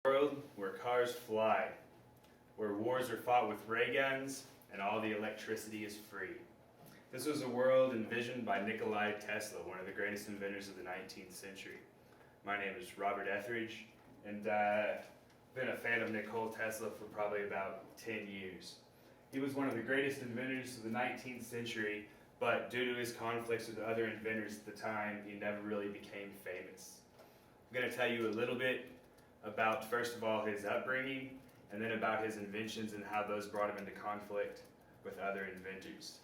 World where cars fly, where wars are fought with ray guns, and all the electricity is free. This was a world envisioned by Nikola Tesla, one of the greatest inventors of the 19th century. My name is Robert Etheridge, and I've been a fan of Nikola Tesla for probably about 10 years. He was one of the greatest inventors of the 19th century, but due to his conflicts with other inventors at the time, he never really became famous. I'm going to tell you a little bit about, first of all, his upbringing, and then about his inventions and how those brought him into conflict with other inventors.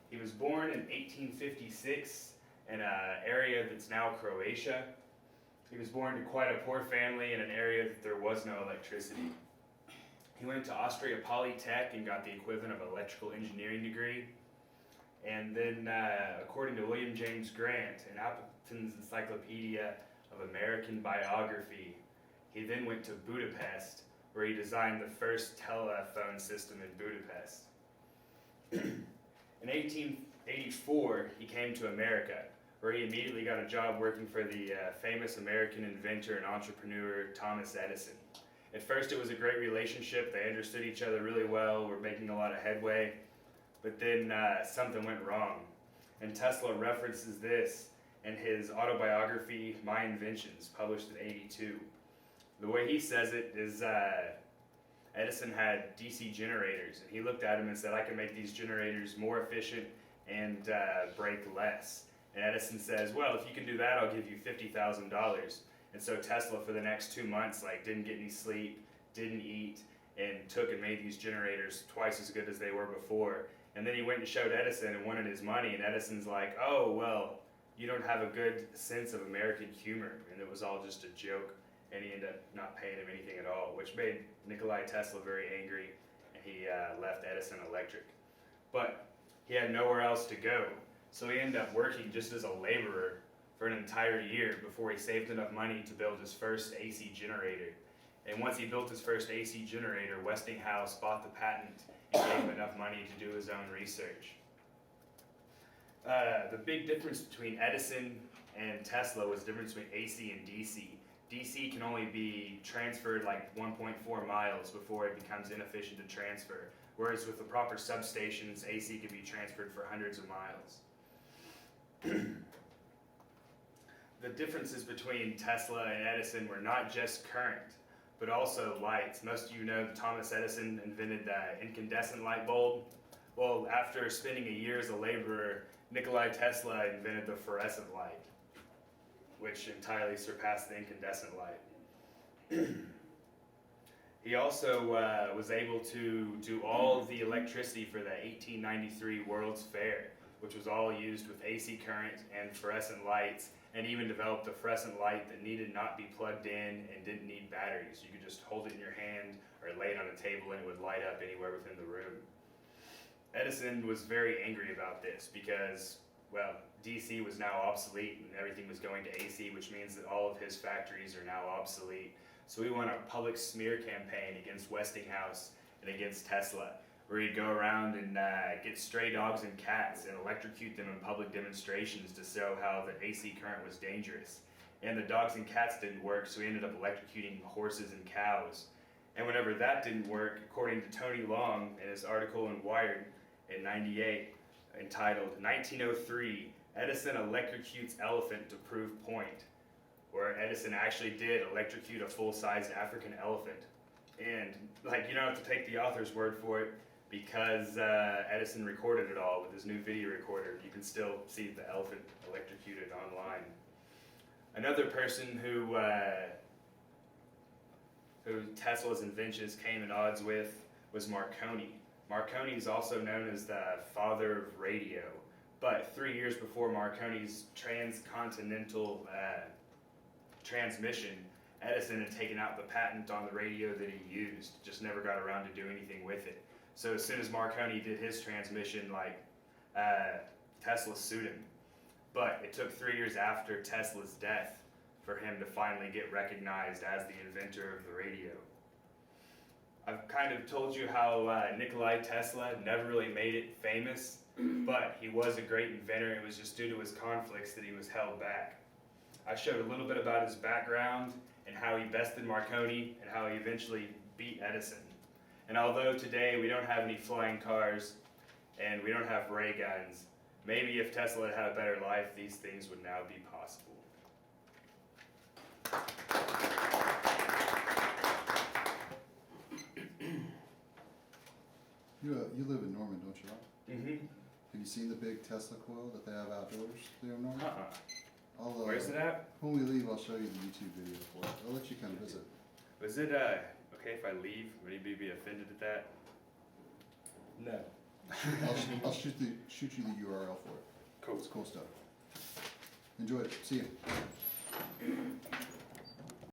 He was born in 1856 in an area that's now Croatia. He was born to quite a poor family in an area that there was no electricity. He went to Austria Polytech and got the equivalent of an electrical engineering degree. And then, according to William James Grant in Appleton's Encyclopedia of American Biography, he then went to Budapest, where he designed the first telephone system in Budapest. In 1884, he came to America, where he immediately got a job working for the famous American inventor and entrepreneur Thomas Edison. At first, it was a great relationship. They understood each other really well, were making a lot of headway, but then something went wrong. And Tesla references this in his autobiography, My Inventions, published in '82. The way he says it is Edison had DC generators, and he looked at him and said, I can make these generators more efficient and break less. And Edison says, well, if you can do that, I'll give you $50,000. And so Tesla, for the next 2 months, didn't get any sleep, didn't eat, and took and made these generators twice as good as they were before. And then he went and showed Edison and wanted his money, and Edison's like, oh, well, you don't have a good sense of American humor, and it was all just a joke. And he ended up not paying him anything at all, which made Nikola Tesla very angry, and he left Edison Electric. But he had nowhere else to go, so he ended up working just as a laborer for an entire year before he saved enough money to build his first AC generator. And once he built his first AC generator, Westinghouse bought the patent and gave him enough money to do his own research. The big difference between Edison and Tesla was the difference between AC and DC. DC can only be transferred 1.4 miles before it becomes inefficient to transfer, whereas with the proper substations, AC can be transferred for hundreds of miles. The differences between Tesla and Edison were not just current, but also lights. Most of you know that Thomas Edison invented the incandescent light bulb. Well, after spending a year as a laborer, Nikola Tesla invented the fluorescent light, which entirely surpassed the incandescent light. He also was able to do all of the electricity for the 1893 World's Fair, which was all used with AC current and fluorescent lights, and even developed a fluorescent light that needed not be plugged in and didn't need batteries. You could just hold it in your hand or lay it on a table and it would light up anywhere within the room. Edison was very angry about this because, well, DC was now obsolete and everything was going to AC, which means that all of his factories are now obsolete. So he won a public smear campaign against Westinghouse and against Tesla, where he'd go around and get stray dogs and cats and electrocute them in public demonstrations to show how the AC current was dangerous. And the dogs and cats didn't work, so he ended up electrocuting horses and cows. And whenever that didn't work, according to Tony Long in his article in Wired in '98, entitled 1903, Edison Electrocutes Elephant to Prove Point, where Edison actually did electrocute a full-sized African elephant. And you don't have to take the author's word for it, because Edison recorded it all with his new video recorder. You can still see the elephant electrocuted online. Another person who Tesla's inventions came at odds with was Marconi. Marconi is also known as the father of radio, but 3 years before Marconi's transcontinental transmission, Edison had taken out the patent on the radio that he used, just never got around to do anything with it. So as soon as Marconi did his transmission, Tesla sued him. But it took 3 years after Tesla's death for him to finally get recognized as the inventor of the radio. I've kind of told you how Nikola Tesla never really made it famous, but he was a great inventor. It was just due to his conflicts that he was held back. I showed a little bit about his background and how he bested Marconi and how he eventually beat Edison. And although today we don't have any flying cars and we don't have ray guns, maybe if Tesla had had a better life, these things would now be possible. You live in Norman, don't you? Mm-hmm. Have you seen the big Tesla coil that they have outdoors there in Norman? Where's it at? When we leave, I'll show you the YouTube video for it. I'll let you come visit. Was it okay if I leave? Would anybody be offended at that? No. I'll shoot you the URL for it. Cool. It's cool stuff. Enjoy it. See you.